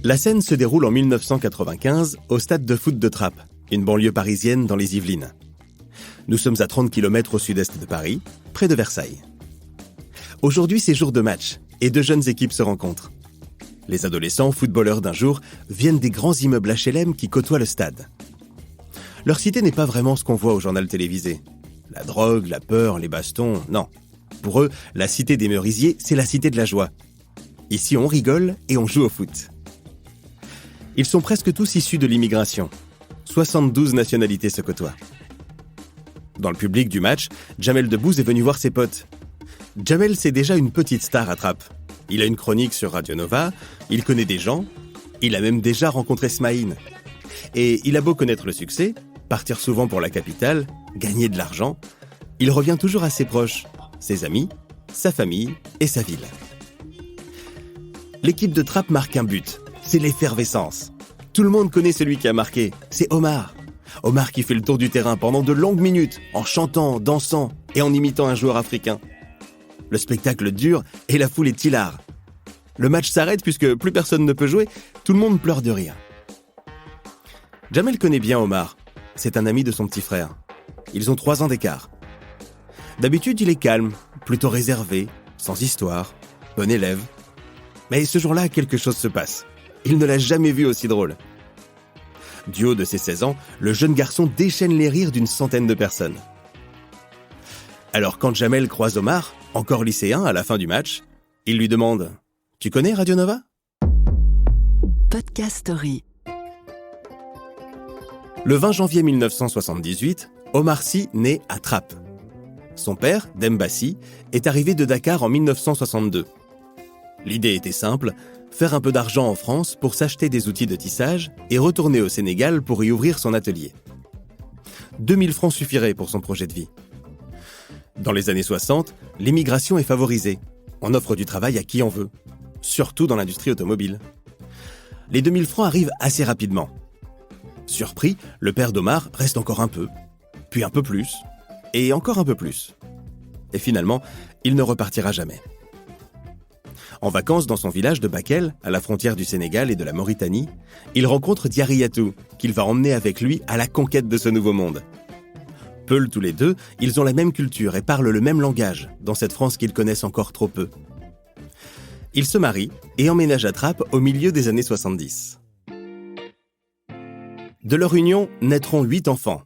La scène se déroule en 1995 au stade de foot de Trappes, une banlieue parisienne dans les Yvelines. Nous sommes à 30 km au sud-est de Paris, près de Versailles. Aujourd'hui, c'est jour de match et deux jeunes équipes se rencontrent. Les adolescents, footballeurs d'un jour, viennent des grands immeubles HLM qui côtoient le stade. Leur cité n'est pas vraiment ce qu'on voit au journal télévisé. La drogue, la peur, les bastons, non. Pour eux, la cité des Merisiers, c'est la cité de la joie. Ici, on rigole et on joue au foot. Ils sont presque tous issus de l'immigration. 72 nationalités se côtoient. Dans le public du match, Jamel Debbouze est venu voir ses potes. Jamel, c'est déjà une petite star à Trappes. Il a une chronique sur Radio Nova, il connaît des gens, il a même déjà rencontré Smaïn. Et il a beau connaître le succès, partir souvent pour la capitale, gagner de l'argent, il revient toujours à ses proches, ses amis, sa famille et sa ville. L'équipe de Trappes marque un but, c'est l'effervescence. Tout le monde connaît celui qui a marqué, c'est Omar. Omar qui fait le tour du terrain pendant de longues minutes, en chantant, dansant et en imitant un joueur africain. Le spectacle dure et la foule est hilar. Le match s'arrête puisque plus personne ne peut jouer, tout le monde pleure de rire. Jamel connaît bien Omar, c'est un ami de son petit frère. Ils ont 3 ans d'écart. D'habitude, il est calme, plutôt réservé, sans histoire, bon élève. Mais ce jour-là, quelque chose se passe. Il ne l'a jamais vu aussi drôle. Du haut de ses 16 ans, le jeune garçon déchaîne les rires d'une centaine de personnes. Alors quand Jamel croise Omar, encore lycéen à la fin du match, il lui demande « Tu connais Radio Nova ?» Podcast Story. Le 20 janvier 1978, Omar Sy naît à Trappes. Son père, Demba Sy, est arrivé de Dakar en 1962. L'idée était simple, faire un peu d'argent en France pour s'acheter des outils de tissage et retourner au Sénégal pour y ouvrir son atelier. 2000 francs suffiraient pour son projet de vie. Dans les années 60, l'immigration est favorisée. On offre du travail à qui on veut, surtout dans l'industrie automobile. Les 2000 francs arrivent assez rapidement. Surpris, le père d'Omar reste encore un peu, puis un peu plus, et encore un peu plus. Et finalement, il ne repartira jamais. En vacances dans son village de Bakel, à la frontière du Sénégal et de la Mauritanie, il rencontre Diary Yatou, qu'il va emmener avec lui à la conquête de ce nouveau monde. Peuls tous les deux, ils ont la même culture et parlent le même langage, dans cette France qu'ils connaissent encore trop peu. Ils se marient et emménagent à Trappes au milieu des années 70. De leur union naîtront 8 enfants.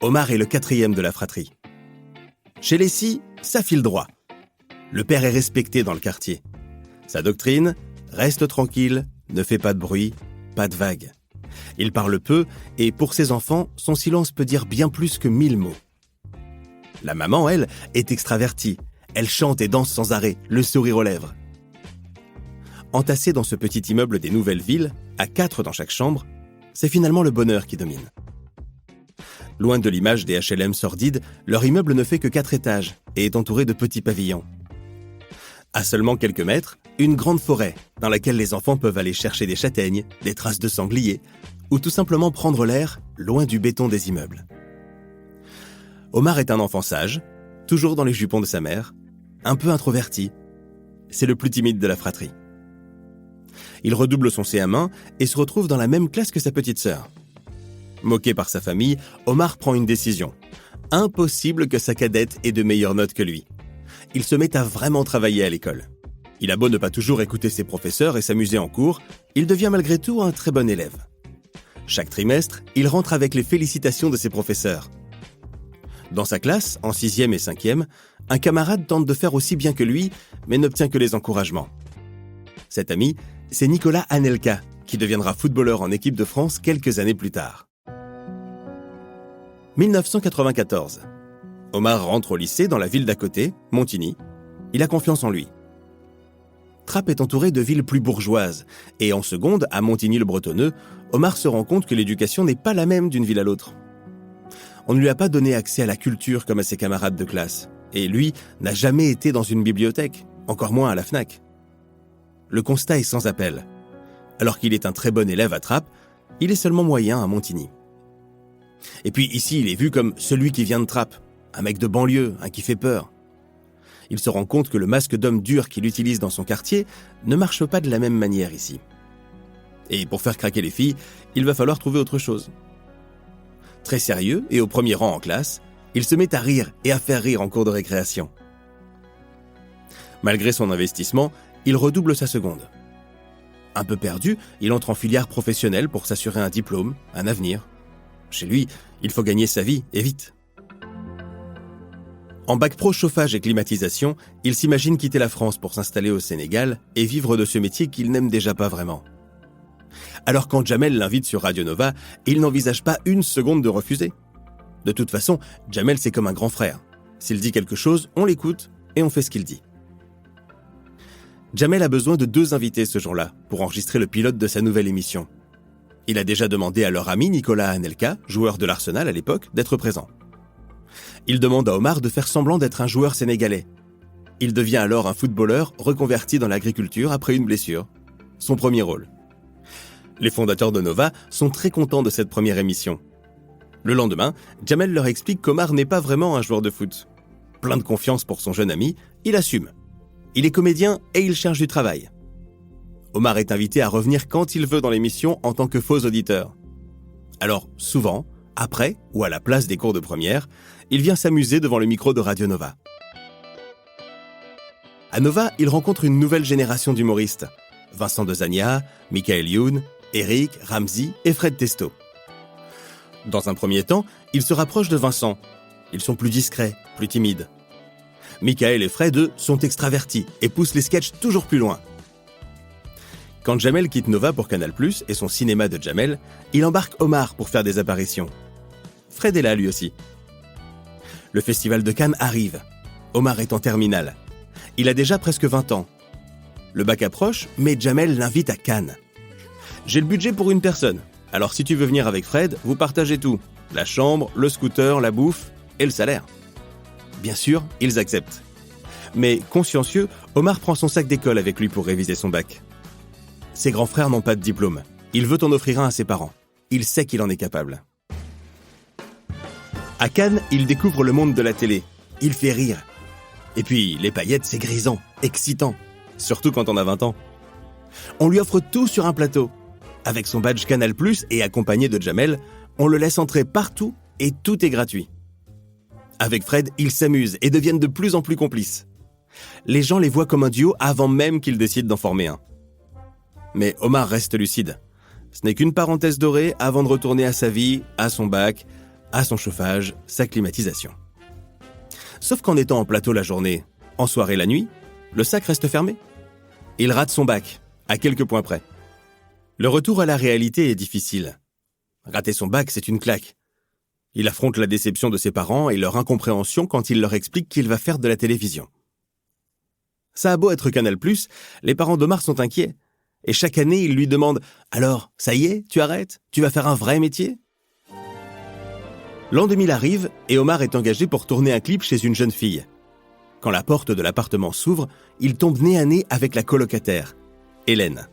Omar est le 4e de la fratrie. Chez les Sy, ça file droit. Le père est respecté dans le quartier. Sa doctrine, reste tranquille, ne fais pas de bruit, pas de vagues. Il parle peu et pour ses enfants, son silence peut dire bien plus que 1000 mots. La maman, elle, est extravertie. Elle chante et danse sans arrêt, le sourire aux lèvres. Entassés dans ce petit immeuble des nouvelles villes, à 4 dans chaque chambre, c'est finalement le bonheur qui domine. Loin de l'image des HLM sordides, leur immeuble ne fait que 4 étages et est entouré de petits pavillons. À seulement quelques mètres, une grande forêt dans laquelle les enfants peuvent aller chercher des châtaignes, des traces de sangliers ou tout simplement prendre l'air loin du béton des immeubles. Omar est un enfant sage, toujours dans les jupons de sa mère, un peu introverti. C'est le plus timide de la fratrie. Il redouble son CM1 et se retrouve dans la même classe que sa petite sœur. Moqué par sa famille, Omar prend une décision. Impossible que sa cadette ait de meilleures notes que lui. Il se met à vraiment travailler à l'école. Il a beau ne pas toujours écouter ses professeurs et s'amuser en cours, il devient malgré tout un très bon élève. Chaque trimestre, il rentre avec les félicitations de ses professeurs. Dans sa classe, en 6e et 5e, un camarade tente de faire aussi bien que lui, mais n'obtient que les encouragements. Cet ami, c'est Nicolas Anelka, qui deviendra footballeur en équipe de France quelques années plus tard. 1994. Omar rentre au lycée dans la ville d'à côté, Montigny. Il a confiance en lui. Trappes est entouré de villes plus bourgeoises, et en seconde, à Montigny-le-Bretonneux, Omar se rend compte que l'éducation n'est pas la même d'une ville à l'autre. On ne lui a pas donné accès à la culture comme à ses camarades de classe, et lui n'a jamais été dans une bibliothèque, encore moins à la Fnac. Le constat est sans appel. Alors qu'il est un très bon élève à Trappes, il est seulement moyen à Montigny. Et puis ici, il est vu comme celui qui vient de Trappes, un mec de banlieue, un qui fait peur. Il se rend compte que le masque d'homme dur qu'il utilise dans son quartier ne marche pas de la même manière ici. Et pour faire craquer les filles, il va falloir trouver autre chose. Très sérieux et au premier rang en classe, il se met à rire et à faire rire en cours de récréation. Malgré son investissement, il redouble sa seconde. Un peu perdu, il entre en filière professionnelle pour s'assurer un diplôme, un avenir. Chez lui, il faut gagner sa vie, et vite. En bac pro chauffage et climatisation, il s'imagine quitter la France pour s'installer au Sénégal et vivre de ce métier qu'il n'aime déjà pas vraiment. Alors quand Jamel l'invite sur Radio Nova, il n'envisage pas une seconde de refuser. De toute façon, Jamel c'est comme un grand frère. S'il dit quelque chose, on l'écoute et on fait ce qu'il dit. Jamel a besoin de 2 invités ce jour-là pour enregistrer le pilote de sa nouvelle émission. Il a déjà demandé à leur ami Nicolas Anelka, joueur de l'Arsenal à l'époque, d'être présent. Il demande à Omar de faire semblant d'être un joueur sénégalais. Il devient alors un footballeur reconverti dans l'agriculture après une blessure. Son premier rôle. Les fondateurs de Nova sont très contents de cette première émission. Le lendemain, Jamel leur explique qu'Omar n'est pas vraiment un joueur de foot. Plein de confiance pour son jeune ami, il assume. Il est comédien et il cherche du travail. Omar est invité à revenir quand il veut dans l'émission en tant que faux auditeur. Alors, souvent, après ou à la place des cours de première, il vient s'amuser devant le micro de Radio Nova. À Nova, il rencontre une nouvelle génération d'humoristes. Vincent Dezania, Michael Youn, Eric, Ramzy et Fred Testo. Dans un premier temps, il se rapproche de Vincent. Ils sont plus discrets, plus timides. Michael et Fred, eux, sont extravertis et poussent les sketchs toujours plus loin. Quand Jamel quitte Nova pour Canal+ et son cinéma de Jamel, il embarque Omar pour faire des apparitions. Fred est là lui aussi. Le festival de Cannes arrive. Omar est en terminale. Il a déjà presque 20 ans. Le bac approche, mais Jamel l'invite à Cannes. J'ai le budget pour une personne. Alors si tu veux venir avec Fred, vous partagez tout. La chambre, le scooter, la bouffe et le salaire. Bien sûr, ils acceptent. Mais consciencieux, Omar prend son sac d'école avec lui pour réviser son bac. Ses grands frères n'ont pas de diplôme. Il veut en offrir un à ses parents. Il sait qu'il en est capable. À Cannes, il découvre le monde de la télé. Il fait rire. Et puis, les paillettes, c'est grisant, excitant. Surtout quand on a 20 ans. On lui offre tout sur un plateau. Avec son badge Canal+, et accompagné de Jamel, on le laisse entrer partout et tout est gratuit. Avec Fred, ils s'amusent et deviennent de plus en plus complices. Les gens les voient comme un duo avant même qu'ils décident d'en former un. Mais Omar reste lucide. Ce n'est qu'une parenthèse dorée avant de retourner à sa vie, à son bac, à son chauffage, sa climatisation. Sauf qu'en étant en plateau la journée, en soirée la nuit, le sac reste fermé. Il rate son bac, à quelques points près. Le retour à la réalité est difficile. Rater son bac, c'est une claque. Il affronte la déception de ses parents et leur incompréhension quand il leur explique qu'il va faire de la télévision. Ça a beau être Canal+, les parents d'Omar sont inquiets. Et chaque année, ils lui demandent « Alors, ça y est, tu arrêtes ? Tu vas faire un vrai métier ?» L'an 2000 arrive et Omar est engagé pour tourner un clip chez une jeune fille. Quand la porte de l'appartement s'ouvre, il tombe nez à nez avec la colocataire, Hélène.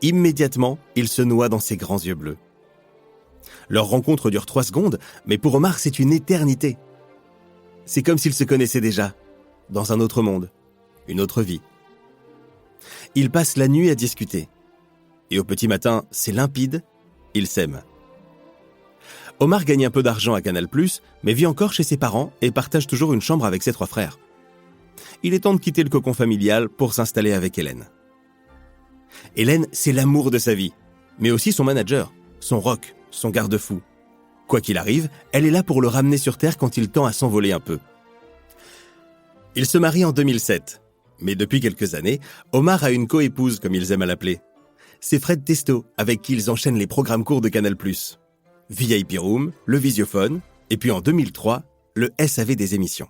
Immédiatement, il se noie dans ses grands yeux bleus. Leur rencontre dure 3 secondes, mais pour Omar, c'est une éternité. C'est comme s'ils se connaissaient déjà, dans un autre monde, une autre vie. Ils passent la nuit à discuter. Et au petit matin, c'est limpide, ils s'aiment. Omar gagne un peu d'argent à Canal+, mais vit encore chez ses parents et partage toujours une chambre avec ses 3 frères. Il est temps de quitter le cocon familial pour s'installer avec Hélène. Hélène, c'est l'amour de sa vie, mais aussi son manager, son rock, son garde-fou. Quoi qu'il arrive, elle est là pour le ramener sur terre quand il tend à s'envoler un peu. Ils se marient en 2007, mais depuis quelques années, Omar a une coépouse, comme ils aiment à l'appeler. C'est Fred Testo, avec qui ils enchaînent les programmes courts de Canal+. VIP Room, le Visiophone, et puis en 2003, le SAV des émissions.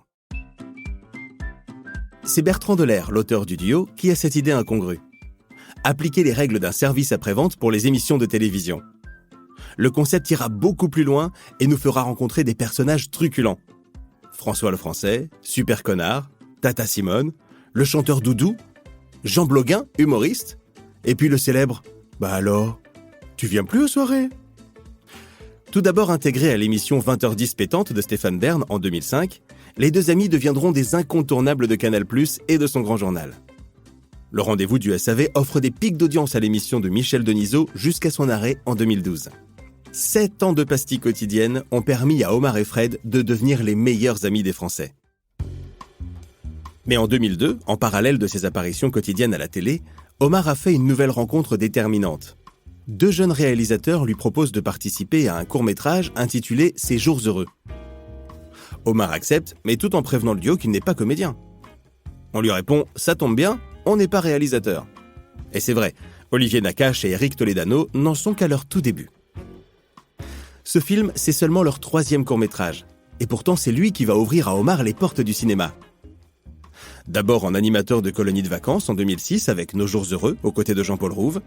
C'est Bertrand Delair, l'auteur du duo, qui a cette idée incongrue. Appliquer les règles d'un service après-vente pour les émissions de télévision. Le concept ira beaucoup plus loin et nous fera rencontrer des personnages truculents. François le Français, Super Connard, Tata Simone, le chanteur Doudou, Jean Bloguin, humoriste, et puis le célèbre « Bah alors, tu viens plus aux soirées ?» Tout d'abord intégrés à l'émission 20h10 pétante de Stéphane Bern en 2005, les 2 amis deviendront des incontournables de Canal+ et de son grand journal. Le rendez-vous du SAV offre des pics d'audience à l'émission de Michel Denisot jusqu'à son arrêt en 2012. 7 ans de pastilles quotidiennes ont permis à Omar et Fred de devenir les meilleurs amis des Français. Mais en 2002, en parallèle de ses apparitions quotidiennes à la télé, Omar a fait une nouvelle rencontre déterminante. 2 jeunes réalisateurs lui proposent de participer à un court-métrage intitulé « Ces jours heureux ». Omar accepte, mais tout en prévenant le duo qu'il n'est pas comédien. On lui répond « Ça tombe bien, on n'est pas réalisateur ». Et c'est vrai, Olivier Nakache et Éric Toledano n'en sont qu'à leur tout début. Ce film, c'est seulement leur 3e court-métrage. Et pourtant, c'est lui qui va ouvrir à Omar les portes du cinéma. D'abord en animateur de colonie de vacances en 2006 avec Nos jours heureux, aux côtés de Jean-Paul Rouve,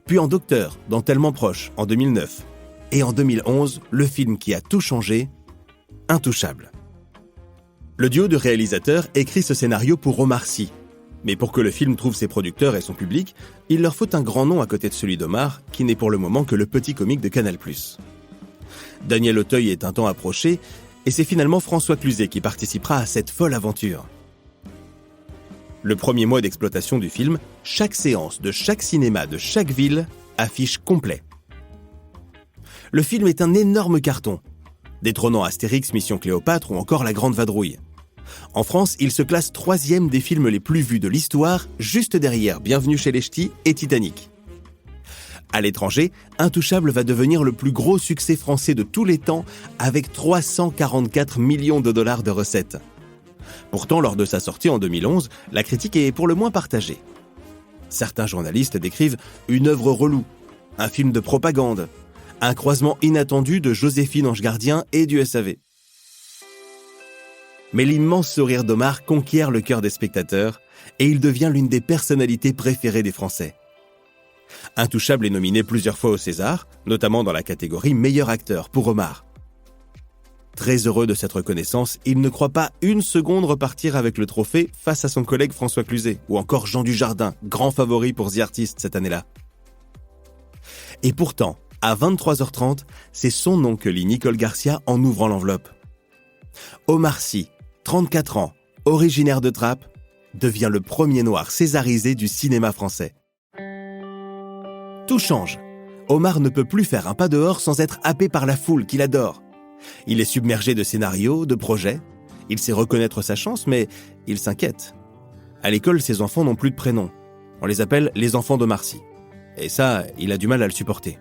puis en docteur dans Tellement proche en 2009. Et en 2011, le film qui a tout changé, Intouchable. Le duo de réalisateurs écrit ce scénario pour Omar Sy. Mais pour que le film trouve ses producteurs et son public, il leur faut un grand nom à côté de celui d'Omar, qui n'est pour le moment que le petit comique de Canal+. Daniel Auteuil est un temps approché, et c'est finalement François Cluzet qui participera à cette folle aventure. Le premier mois d'exploitation du film, chaque séance de chaque cinéma de chaque ville affiche complet. Le film est un énorme carton, détrônant Astérix, Mission Cléopâtre ou encore La Grande Vadrouille. En France, il se classe 3e des films les plus vus de l'histoire, juste derrière Bienvenue chez les Ch'tis et Titanic. À l'étranger, Intouchable va devenir le plus gros succès français de tous les temps avec 344 millions de dollars de recettes. Pourtant, lors de sa sortie en 2011, la critique est pour le moins partagée. Certains journalistes décrivent une œuvre relou, un film de propagande, un croisement inattendu de Joséphine Ange Gardien et du SAV. Mais l'immense sourire d'Omar conquiert le cœur des spectateurs et il devient l'une des personnalités préférées des Français. Intouchable est nominé plusieurs fois au César, notamment dans la catégorie meilleur acteur pour Omar. Très heureux de cette reconnaissance, il ne croit pas une seconde repartir avec le trophée face à son collègue François Cluzet ou encore Jean Dujardin, grand favori pour The Artist cette année-là. Et pourtant, à 23h30, c'est son nom que lit Nicole Garcia en ouvrant l'enveloppe. Omar Sy, 34 ans, originaire de Trappes, devient le premier noir césarisé du cinéma français. Tout change. Omar ne peut plus faire un pas dehors sans être happé par la foule qu'il adore. Il est submergé de scénarios, de projets. Il sait reconnaître sa chance, mais il s'inquiète. À l'école, ses enfants n'ont plus de prénom. On les appelle les enfants d'Omar Sy. Et ça, il a du mal à le supporter.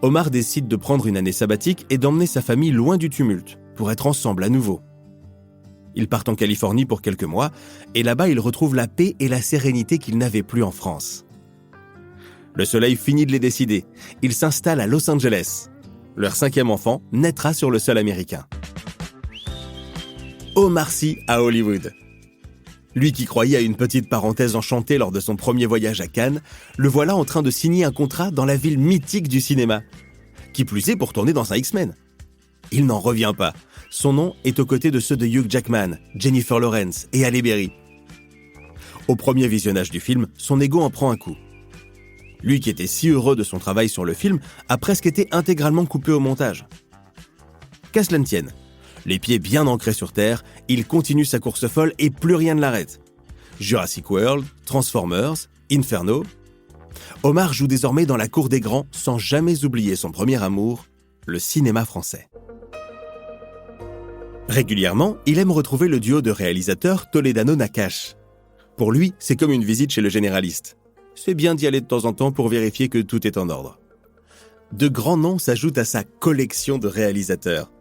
Omar décide de prendre une année sabbatique et d'emmener sa famille loin du tumulte, pour être ensemble à nouveau. Ils partent en Californie pour quelques mois, et là-bas, ils retrouvent la paix et la sérénité qu'ils n'avaient plus en France. Le soleil finit de les décider. Ils s'installent à Los Angeles. Leur 5e enfant naîtra sur le sol américain. Omar Sy à Hollywood. Lui qui croyait à une petite parenthèse enchantée lors de son premier voyage à Cannes, le voilà en train de signer un contrat dans la ville mythique du cinéma. Qui plus est pour tourner dans un X-Men. Il n'en revient pas. Son nom est aux côtés de ceux de Hugh Jackman, Jennifer Lawrence et Halle Berry. Au premier visionnage du film, son ego en prend un coup. Lui qui était si heureux de son travail sur le film a presque été intégralement coupé au montage. Qu'à cela ne tienne, les pieds bien ancrés sur terre, il continue sa course folle et plus rien ne l'arrête. Jurassic World, Transformers, Inferno. Omar joue désormais dans la cour des grands sans jamais oublier son premier amour, le cinéma français. Régulièrement, il aime retrouver le duo de réalisateurs Toledano-Nakache. Pour lui, c'est comme une visite chez le généraliste. C'est bien d'y aller de temps en temps pour vérifier que tout est en ordre. De grands noms s'ajoutent à sa collection de réalisateurs.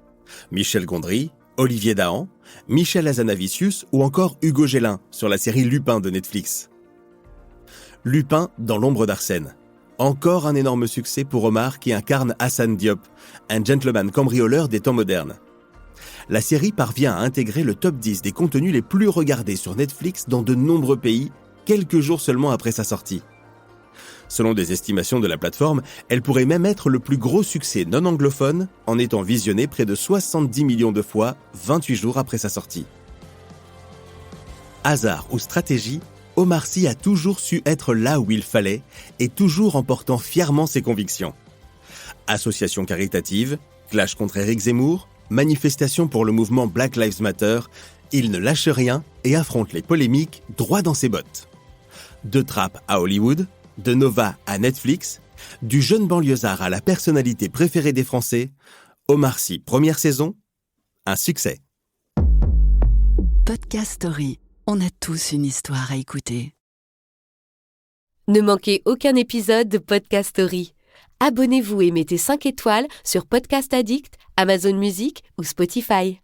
Michel Gondry, Olivier Dahan, Michel Hazanavicius ou encore Hugo Gélin sur la série Lupin de Netflix. Lupin dans l'ombre d'Arsène. Encore un énorme succès pour Omar qui incarne Hassan Diop, un gentleman cambrioleur des temps modernes. La série parvient à intégrer le top 10 des contenus les plus regardés sur Netflix dans de nombreux pays, quelques jours seulement après sa sortie. Selon des estimations de la plateforme, elle pourrait même être le plus gros succès non anglophone en étant visionnée près de 70 millions de fois 28 jours après sa sortie. Hasard ou stratégie, Omar Sy a toujours su être là où il fallait et toujours en portant fièrement ses convictions. Association caritative, clash contre Éric Zemmour, manifestation pour le mouvement Black Lives Matter, il ne lâche rien et affronte les polémiques droit dans ses bottes. De Trappe à Hollywood, de Nova à Netflix, du jeune banlieusard à la personnalité préférée des Français, Omar Sy, première saison, un succès. Podcast Story. On a tous une histoire à écouter. Ne manquez aucun épisode de Podcast Story. Abonnez-vous et mettez 5 étoiles sur Podcast Addict, Amazon Music ou Spotify.